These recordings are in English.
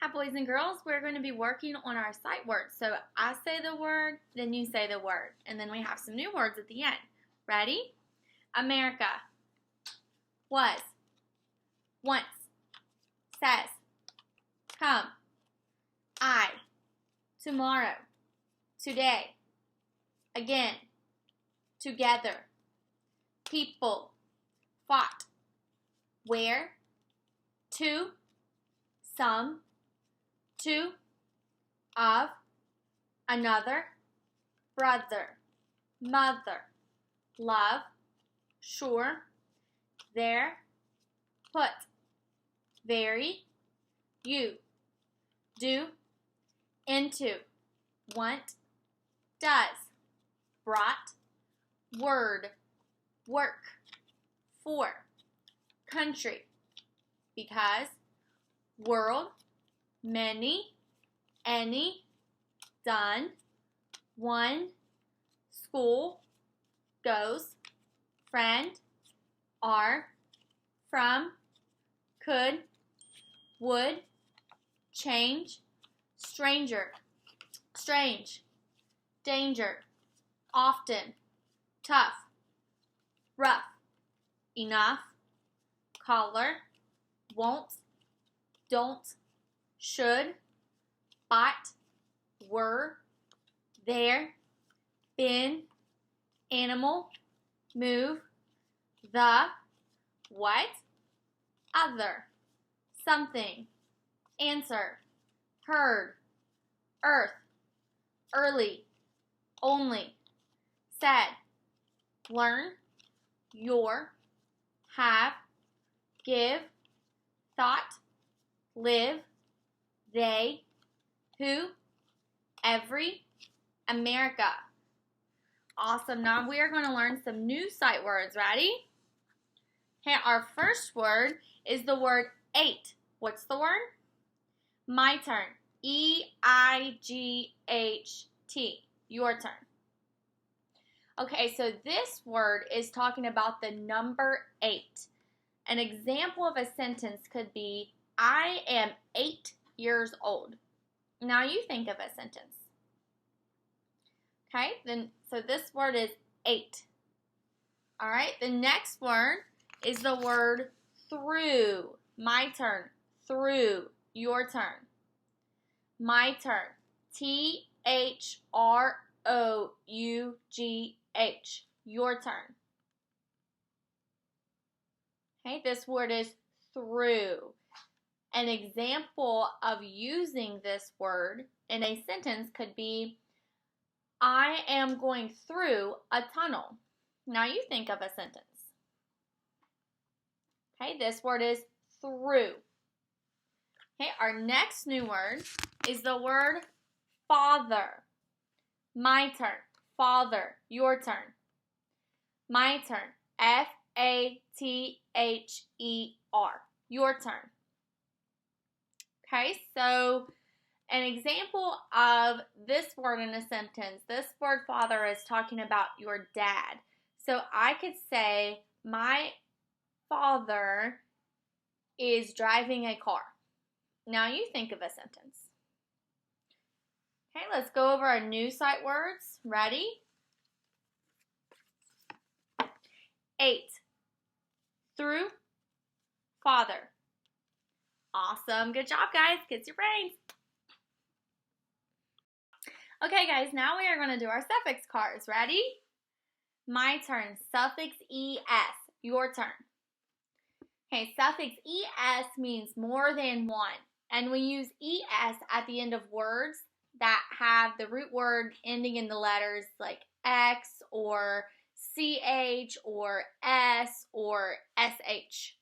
Hi, boys and girls. We're going to be working on our sight words. So I say the word, then you say the word. And then we have some new words at the end. Ready? America. Was. Once. Says. Come. I. Tomorrow. Today. Again. Together. People. Fought. Where. To. Some. To. Of. Another. Brother. Mother. Love. Sure. There. Put. Very. You. Do. Into. Want. Does. Brought. Word. Work. For. Country. Because. World. Many. Any. Done. One. School. Goes. Friend. Are. From. Could. Would. Change. Stranger. Strange. Danger. Often. Tough. Rough. Enough. Collar. Won't. Don't. Should. Bought. Were. There. Been. Animal. Move. The. What. Other. Something. Answer. Heard. Earth. Early. Only. Said. Learn. Your. Have. Give. Thought. Live. They. Who. Every. America. Awesome. Now we are going to learn some new sight words. Ready? Okay, our first word is the word eight. What's the word? My turn. E-I-G-H-T. Your turn. Okay, so this word is talking about the number 8. An example of a sentence could be, I am 8 years old. Now you think of a sentence. Okay, so this word is 8. All right, the next word is the word through. My turn. Through. Your turn. My turn. T-H-R-O-U-G-H. Your turn. Okay, this word is through. An example of using this word in a sentence could be, I am going through a tunnel. Now you think of a sentence. Okay, this word is through. Okay, our next new word is the word father. My turn. Father. Your turn. My turn. F-A-T-H-E-R. Your turn. Okay, so an example of this word in a sentence, this word father is talking about your dad. So I could say, my father is driving a car. Now you think of a sentence. Okay, let's go over our new sight words. Ready? 8. Through. Father. Awesome. Good job, guys. Kids your brains. Okay, guys, now we are going to do our suffix cards. Ready? My turn. Suffix ES. Your turn. Okay, suffix ES means more than one. And we use ES at the end of words that have the root word ending in the letters like X or CH or S or SH.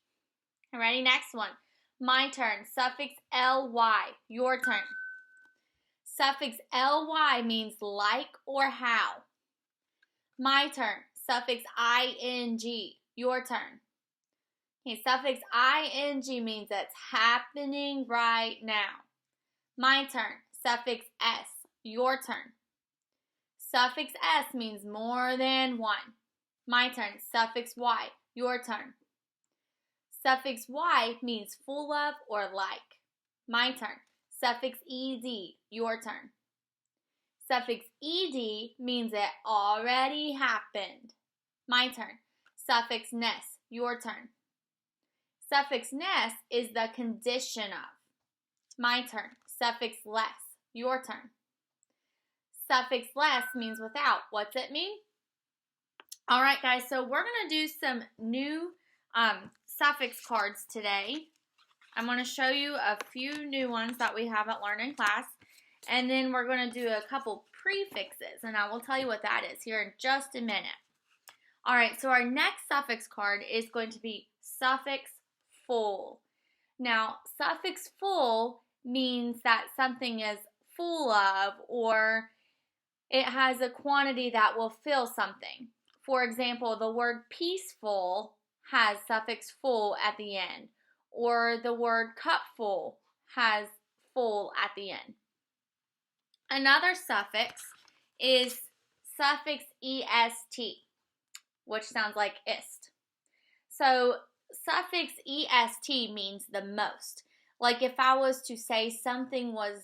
Ready? Next one. My turn. Suffix LY. Your turn. Suffix LY means like or how. My turn. Suffix ING. Your turn. Okay, suffix ING means it's happening right now. My turn. Suffix S. Your turn. Suffix S means more than one. My turn. Suffix Y. Your turn. Suffix Y means full of or like. My turn. Suffix ed, your turn. Suffix ed means it already happened. My turn. Suffix ness, your turn. Suffix ness is the condition of. My turn. Suffix less, your turn. Suffix less means without. What's it mean? All right, guys, so we're going to do some new suffix cards today. I'm going to show you a few new ones that we haven't learned in class, and then we're going to do a couple prefixes, and I will tell you what that is here in just a minute. All right, so our next suffix card is going to be suffix full. Now, suffix full means that something is full of, or it has a quantity that will fill something. For example, the word peaceful has suffix full at the end, or the word cupful has full at the end. Another suffix is suffix est, which sounds like ist. So suffix est means the most. Like if I was to say something was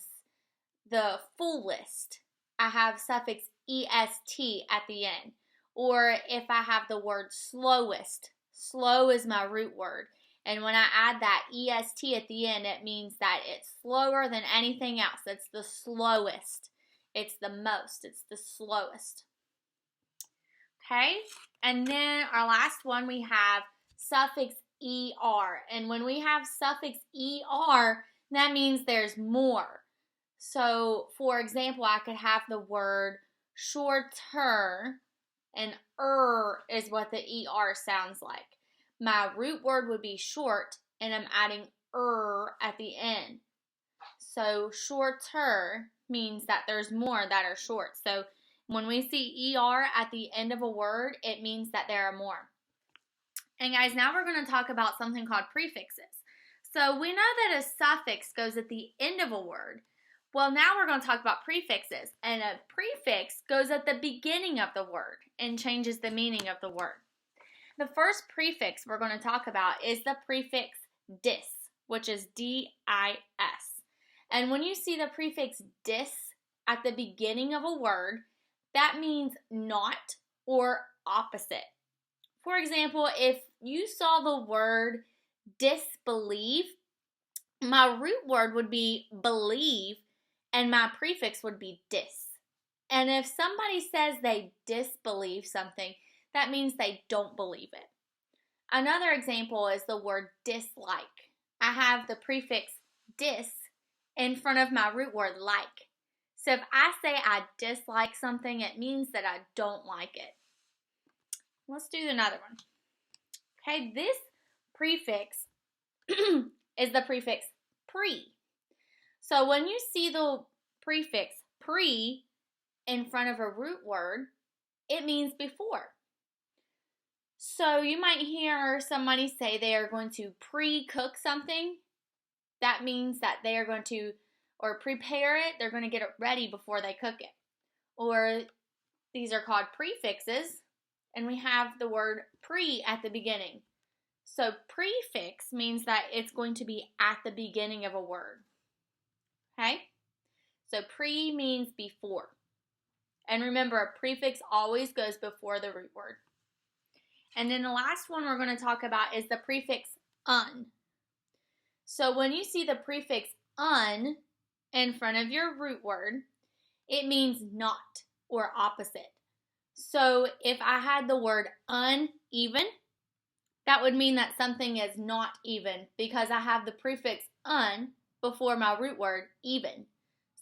the fullest, I have suffix est at the end. Or if I have the word slowest, slow is my root word. And when I add that est at the end, it means that it's slower than anything else. It's the slowest. It's the most. It's the slowest. Okay? And then our last one, we have suffix er. And when we have suffix er, that means there's more. So, for example, I could have the word shorter, and is what the er sounds like. My root word would be short, and I'm adding at the end. So shorter means that there's more that are short. So when we see er at the end of a word, it means that there are more. And guys, now we're going to talk about something called prefixes. So we know that a suffix goes at the end of a word. Well, now we're going to talk about prefixes. And a prefix goes at the beginning of the word and changes the meaning of the word. The first prefix we're going to talk about is the prefix dis, which is dis. And when you see the prefix dis at the beginning of a word, that means not or opposite. For example, if you saw the word disbelieve, my root word would be believe, and my prefix would be dis. And if somebody says they disbelieve something, that means they don't believe it. Another example is the word dislike. I have the prefix dis in front of my root word like. So if I say I dislike something, it means that I don't like it. Let's do another one. Okay, this prefix is the prefix pre. So when you see the prefix pre in front of a root word, it means before. So you might hear somebody say they are going to pre-cook something. That means that they are going to, or prepare it, they're going to get it ready before they cook it. Or these are called prefixes, and we have the word pre at the beginning. So prefix means that it's going to be at the beginning of a word. Okay? So pre means before. And remember, a prefix always goes before the root word. And then the last one we're going to talk about is the prefix un. So when you see the prefix un in front of your root word, it means not or opposite. So if I had the word uneven, that would mean that something is not even because I have the prefix un before my root word even.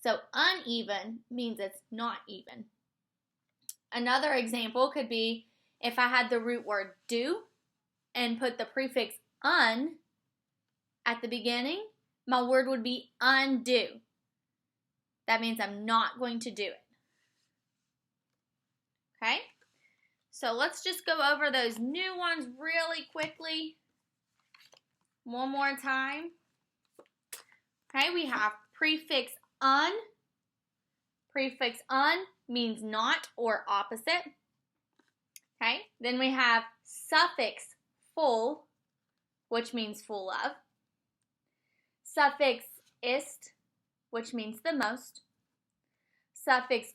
So uneven means it's not even. Another example could be if I had the root word do and put the prefix un at the beginning, my word would be undo. That means I'm not going to do it. Okay? So let's just go over those new ones really quickly. One more time. Okay, we have prefix un. Prefix un means not or opposite. Okay, then we have suffix full, which means full of. Suffix ist, which means the most. Suffix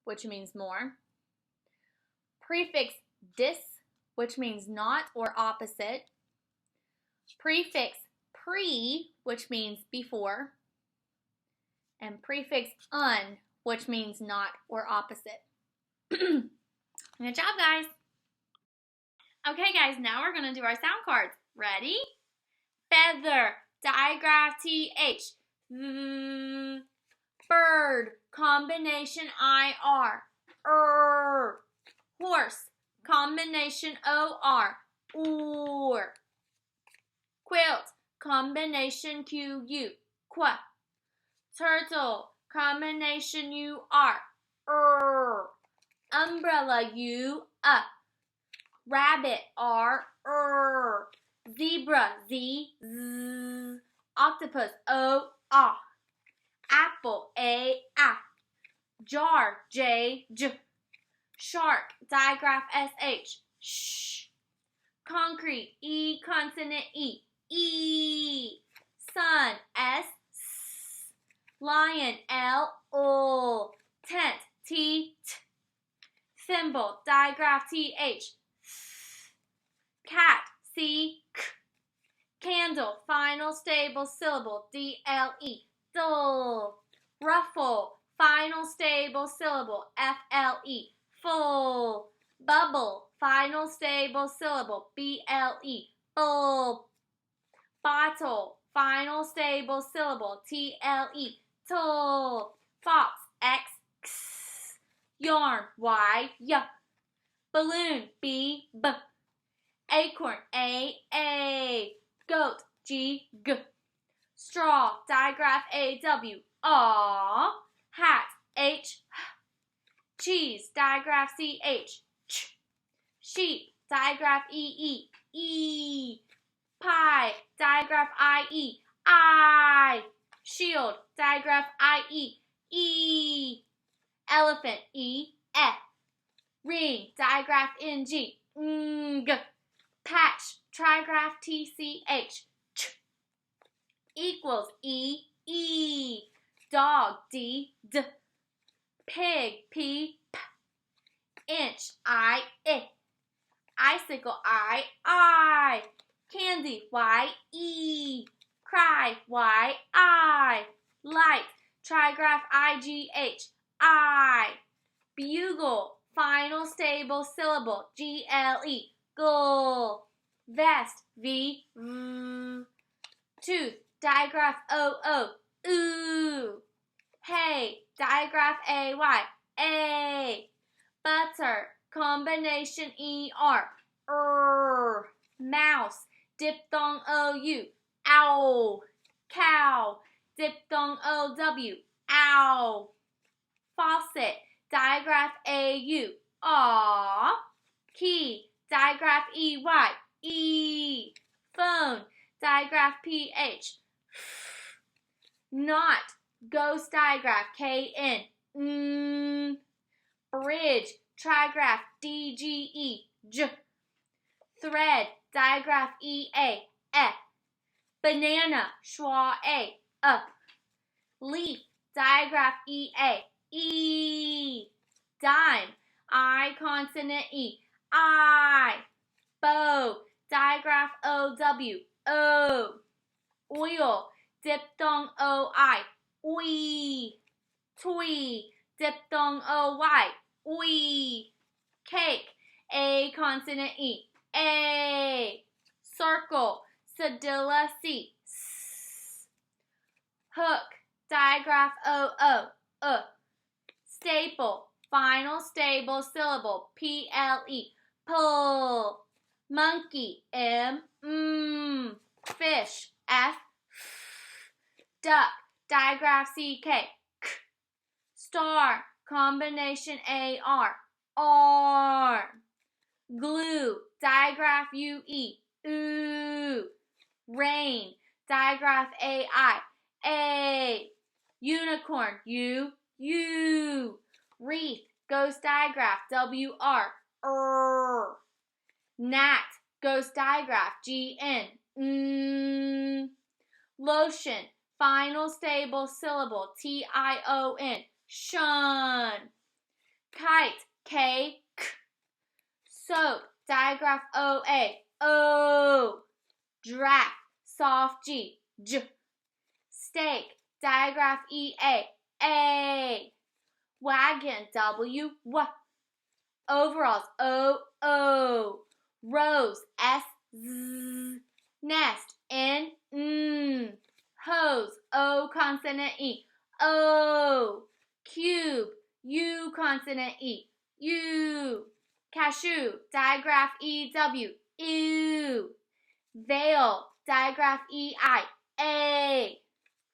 which means more. Prefix dis, which means not or opposite. Prefix pre, which means before. And prefix un, which means not or opposite. Good job, guys. Okay, guys, now we're going to do our sound cards. Ready? Feather, digraph TH. Bird, combination IR. Horse, combination OR. Or. Quilt, combination QU. Qua. Turtle, combination UR. Umbrella U. Rabbit R. Zebra Z. Octopus O. Apple A. Jar J. Shark, digraph SH. Sh. Concrete E consonant E. Sun S. Lion L. Tent T. Thimble, digraph TH. Cat C. Candle, final stable syllable DLE. Dull. Ruffle, final stable syllable FLE. Full. Bubble, final stable syllable BLE. Bull. Bottle, final stable syllable TLE. Tull. Fox X. Yarn Y. Balloon B. Acorn A. Goat G. Straw, digraph AW. Hat H. Cheese, digraph CH. Sheep, digraph E. Pie, digraph I. Shield, digraph IE. Elephant E. Ring, digraph NG. Patch, trigraph TCH. Equals E. Dog D. Pig P. Inch I. Icicle I. Candy Y. Cry Y. Light, trigraph IGH. Bugle, final stable syllable GLE. Gull. Vest V. Tooth, digraph OO. Ooh. Hay, digraph AY. Butter, combination ER. Mouse, diphthong OU. Ow. Cow, diphthong OW. Ow. Faucet, digraph AU. Aw. Key, digraph EY. Phone, digraph PH. Knot, ghost digraph KN. Bridge, trigraph DGE. Thread, digraph EA. Banana, schwa A. Leaf, digraph EA. Dime, I consonant E. Bow, digraph OW. Oil, diphthong OI. Toy, diphthong OY. Cake, A consonant E. Circle, cedilla C. Hook, digraph OO. Staple, final stable syllable PLE. Pull. Monkey M. Fish F. Duck, digraph CK. Star, combination AR. Glue, digraph UE. Ooh. Rain, digraph AI. Unicorn, U. Wreath, ghost digraph WR. Gnat, ghost digraph GN. Lotion, Final stable syllable, T-I-O-N, shun. Kite, K-K. Soap, digraph, O-A, O. Draft, soft, G-J. Steak, digraph, E-A, A. Wagon, W-W. Overalls, O-O. Rose, S-Z. Nest, N-N. Hose, O consonant E, O. Cube, U consonant E, U. Cashew, digraph E-W, ew. Veil, digraph E-I, A.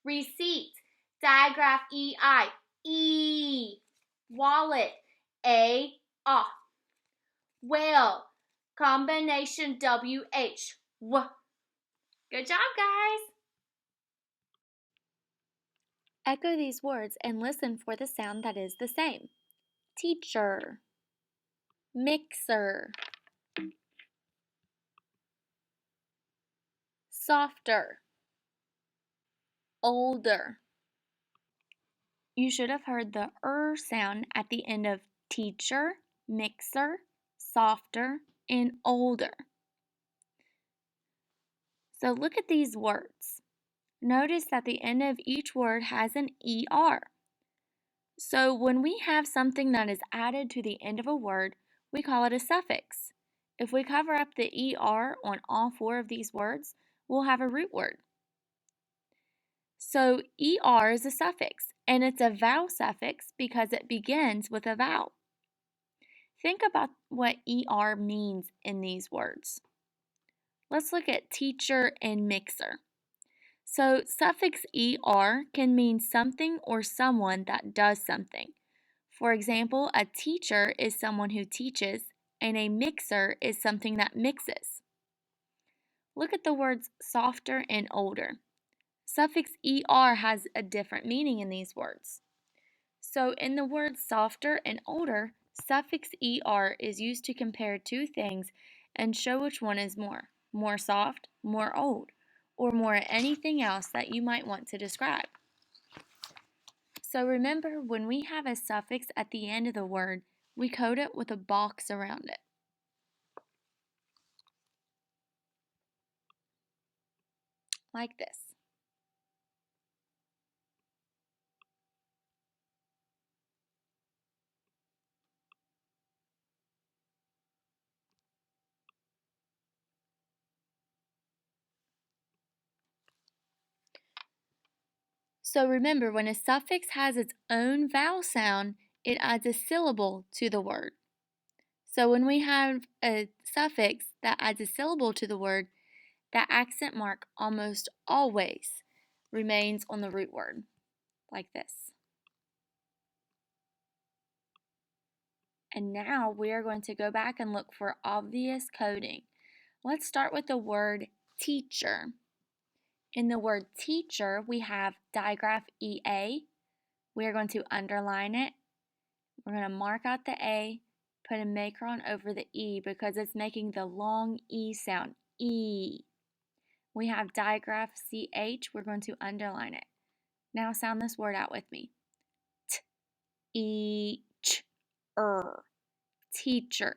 Receipt, digraph E-I, E. Wallet, A-O. Whale, combination W-H, W. Good job, guys. Echo these words and listen for the sound that is the same. Teacher, mixer, softer, older. You should have heard the sound at the end of teacher, mixer, softer, and older. So look at these words. Notice that the end of each word has an ER. So when we have something that is added to the end of a word, we call it a suffix. If we cover up the ER on all four of these words, we'll have a root word. So ER is a suffix, and it's a vowel suffix because it begins with a vowel. Think about what ER means in these words. Let's look at teacher and mixer. So suffix ER can mean something or someone that does something. For example, a teacher is someone who teaches, and a mixer is something that mixes. Look at the words softer and older. Suffix ER has a different meaning in these words. So in the words softer and older, suffix ER is used to compare two things and show which one is more soft, more old, or more anything else that you might want to describe. So remember, when we have a suffix at the end of the word, we code it with a box around it. Like this. So remember, when a suffix has its own vowel sound, it adds a syllable to the word. So when we have a suffix that adds a syllable to the word, that accent mark almost always remains on the root word, like this. And now we are going to go back and look for obvious coding. Let's start with the word teacher. In the word teacher, we have digraph EA. We are going to underline it. We're going to mark out the A, put a macron over the E because it's making the long E sound, E. We have digraph CH. We're going to underline it. Now sound this word out with me. T-E-Ch-er. Teacher.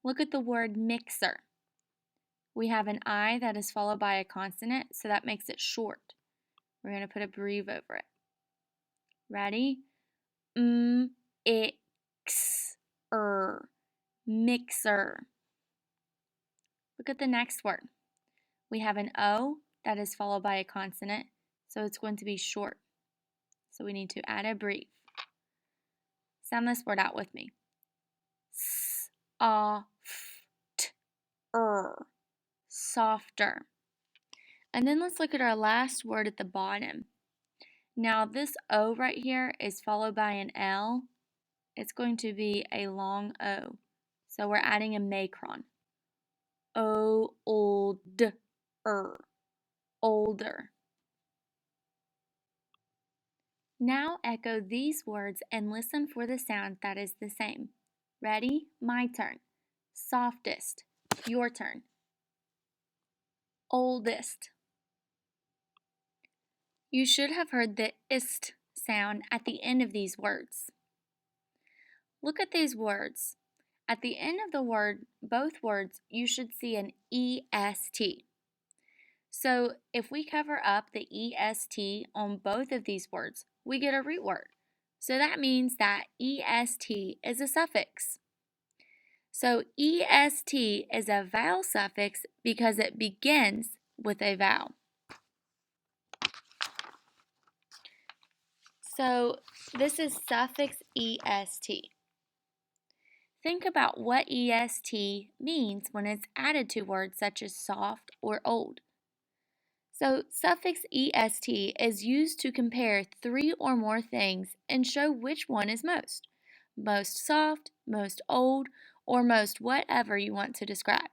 Look at the word mixer. We have an I that is followed by a consonant, so that makes it short. We're going to put a breve over it. Ready? M-I-X-er. Mixer. Look at the next word. We have an O that is followed by a consonant, so it's going to be short. So we need to add a breve. Sound this word out with me. S-O-F-T-er. Softer. And then let's look at our last word at the bottom. Now this O right here is followed by an L. It's going to be a long O. So we're adding a macron. O-old-er. Older. Now echo these words and listen for the sound that is the same. Ready? My turn. Softest. Your turn. Oldest. You should have heard the ist sound at the end of these words. Look at these words. At the end of the word, both words, you should see an EST. So if we cover up the EST on both of these words, we get a root word. So that means that EST is a suffix. So EST is a vowel suffix because it begins with a vowel. So this is suffix EST. Think about what EST means when it's added to words such as soft or old. So suffix EST is used to compare three or more things and show which one is most. Most soft, most old, or most whatever you want to describe.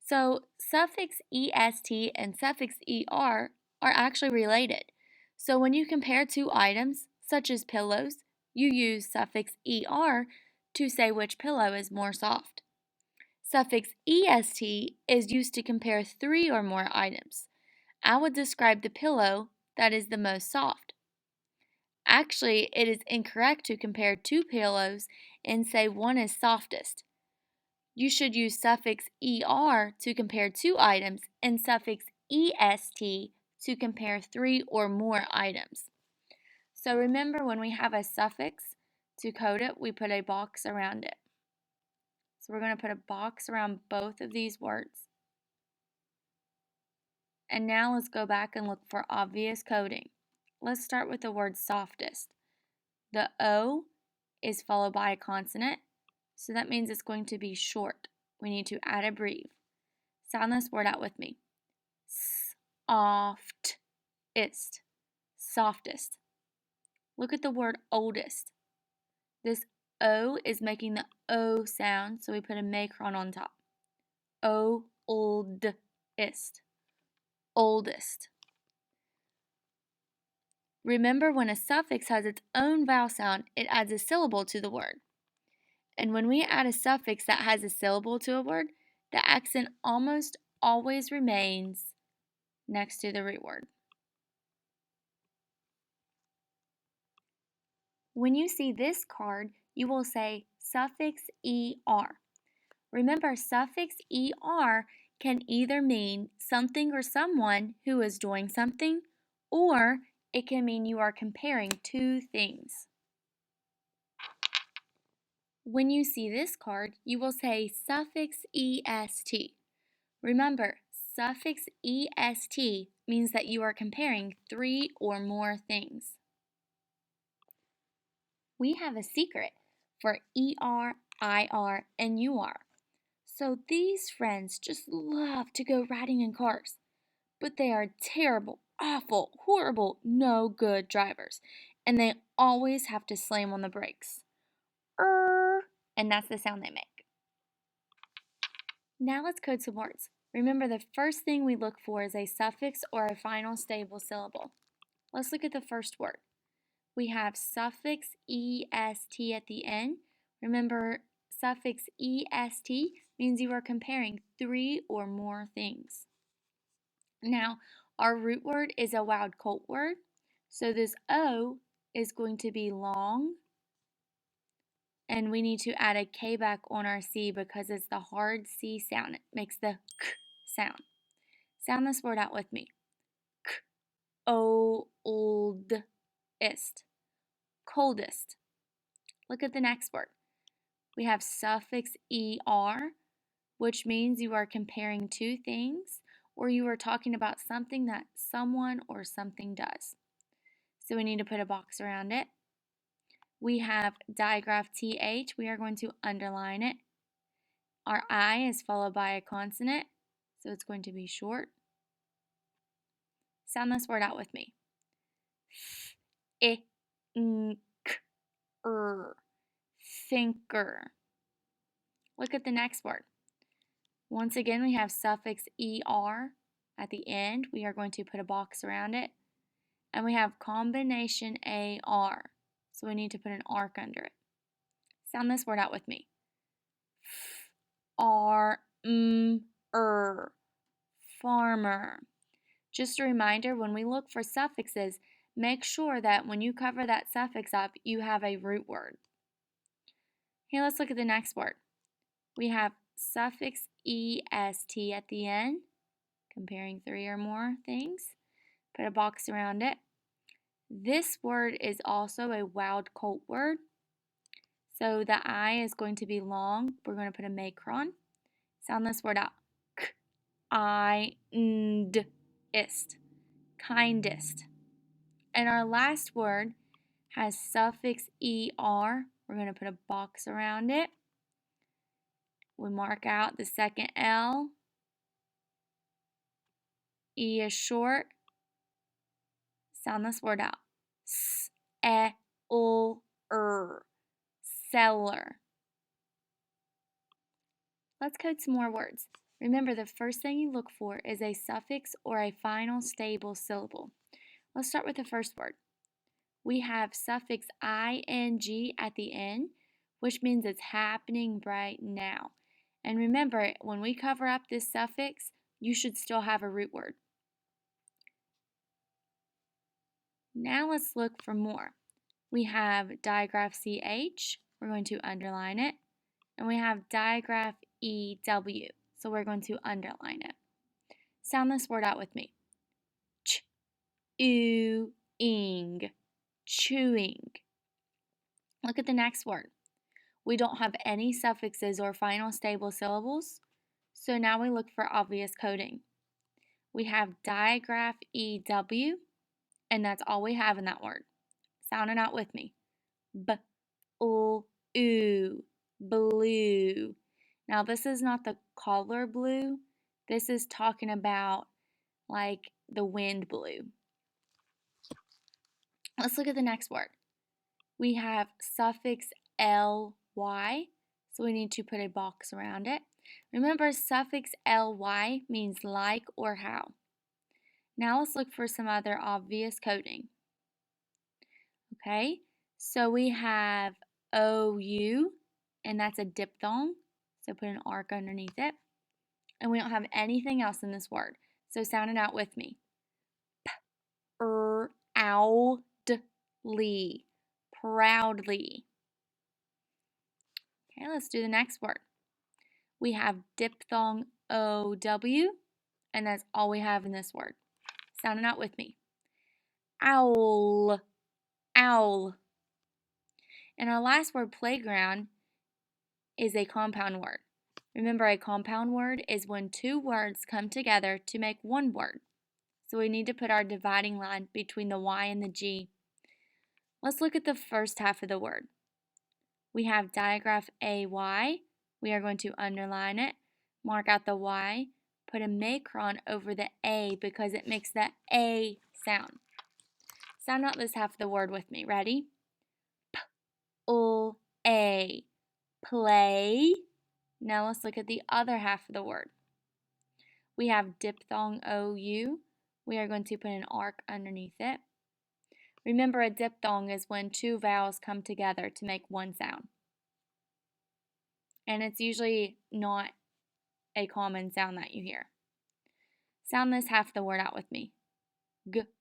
So suffix EST and suffix ER are actually related. So when you compare two items, such as pillows, you use suffix ER to say which pillow is more soft. Suffix EST is used to compare three or more items. I would describe the pillow that is the most soft. Actually, it is incorrect to compare two pillows and say one is softest. You should use suffix ER to compare two items and suffix EST to compare three or more items. So remember, when we have a suffix to code it, we put a box around it. So we're going to put a box around both of these words. And now let's go back and look for obvious coding. Let's start with the word softest. The O is followed by a consonant, so that means it's going to be short. We need to add a breathe. Sound this word out with me. Softest. Softest. Look at the word oldest. This O is making the O sound, so we put a macron on top. Oldest. Oldest. Remember, when a suffix has its own vowel sound, it adds a syllable to the word. And when we add a suffix that has a syllable to a word, the accent almost always remains next to the root word. When you see this card, you will say suffix ER. Remember, suffix ER can either mean something or someone who is doing something, or it can mean you are comparing two things. When you see this card, you will say suffix EST. Remember, suffix EST means that you are comparing three or more things. We have a secret for ER, IR, and UR. So these friends just love to go riding in cars, but they are terrible, awful, horrible, no good drivers, and they always have to slam on the brakes. And that's the sound they make. Now let's code some words. Remember, the first thing we look for is a suffix or a final stable syllable. Let's look at the first word. We have suffix EST at the end. Remember, suffix EST means you are comparing three or more things. Now, our root word is a wound colt word, so this O is going to be long, and we need to add a K back on our C because it's the hard C sound. It makes the K sound. Sound this word out with me. Oldest. Coldest. Look at the next word. We have suffix ER, which means you are comparing two things, or you are talking about something that someone or something does. So we need to put a box around it. We have digraph TH. We are going to underline it. Our I is followed by a consonant, so it's going to be short. Sound this word out with me. Thinker. Look at the next word. Once again, we have suffix ER at the end. We are going to put a box around it. And we have combination AR. So we need to put an arc under it. Sound this word out with me. Farmer. Just a reminder, when we look for suffixes, make sure that when you cover that suffix up, you have a root word. Okay, let's look at the next word. We have suffix est at the end, comparing 3 or more things. Put a box around it. This word is also a wild colt word. So the I is going to be long. We're going to put a macron. Sound this word out. Kindest. Kindest. And our last word has suffix er. We're going to put a box around it. We mark out the second L. E is short. Sound this word out. S-E-L-R. Seller. Let's code some more words. Remember, the first thing you look for is a suffix or a final stable syllable. Let's start with the first word. We have suffix ing at the end, which means it's happening right now. And remember, when we cover up this suffix, you should still have a root word. Now let's look for more. We have digraph ch, we're going to underline it. And we have digraph EW, so we're going to underline it. Sound this word out with me. Ch-u-ing, chewing. Look at the next word. We don't have any suffixes or final stable syllables, so now we look for obvious coding. We have digraph EW, and that's all we have in that word. Sound it out with me. B-l-u, blue. Now this is not the color blue. This is talking about like the wind blue. Let's look at the next word. We have suffix ly, so we need to put a box around it. Remember, suffix ly means like or how. Now let's look for some other obvious coding. Okay, so we have ou, and that's a diphthong, so put an arc underneath it. And we don't have anything else in this word, so sound it out with me. Proudly, proudly. Okay, let's do the next word. We have diphthong ow, and that's all we have in this word. Sound it out with me. Owl, owl. And our last word, playground, is a compound word. Remember, a compound word is when two words come together to make one word. So we need to put our dividing line between the Y and the G. Let's look at the first half of the word. We have digraph AY. We are going to underline it, mark out the Y, put a macron over the A because it makes the A sound. Sound out this half of the word with me. Ready? P-l-A. Play. Now let's look at the other half of the word. We have diphthong OU. We are going to put an arc underneath it. Remember, a diphthong is when two vowels come together to make one sound. And it's usually not a common sound that you hear. Sound this half of the word out with me. G-r-ow-nd.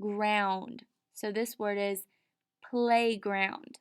Ground. So this word is playground.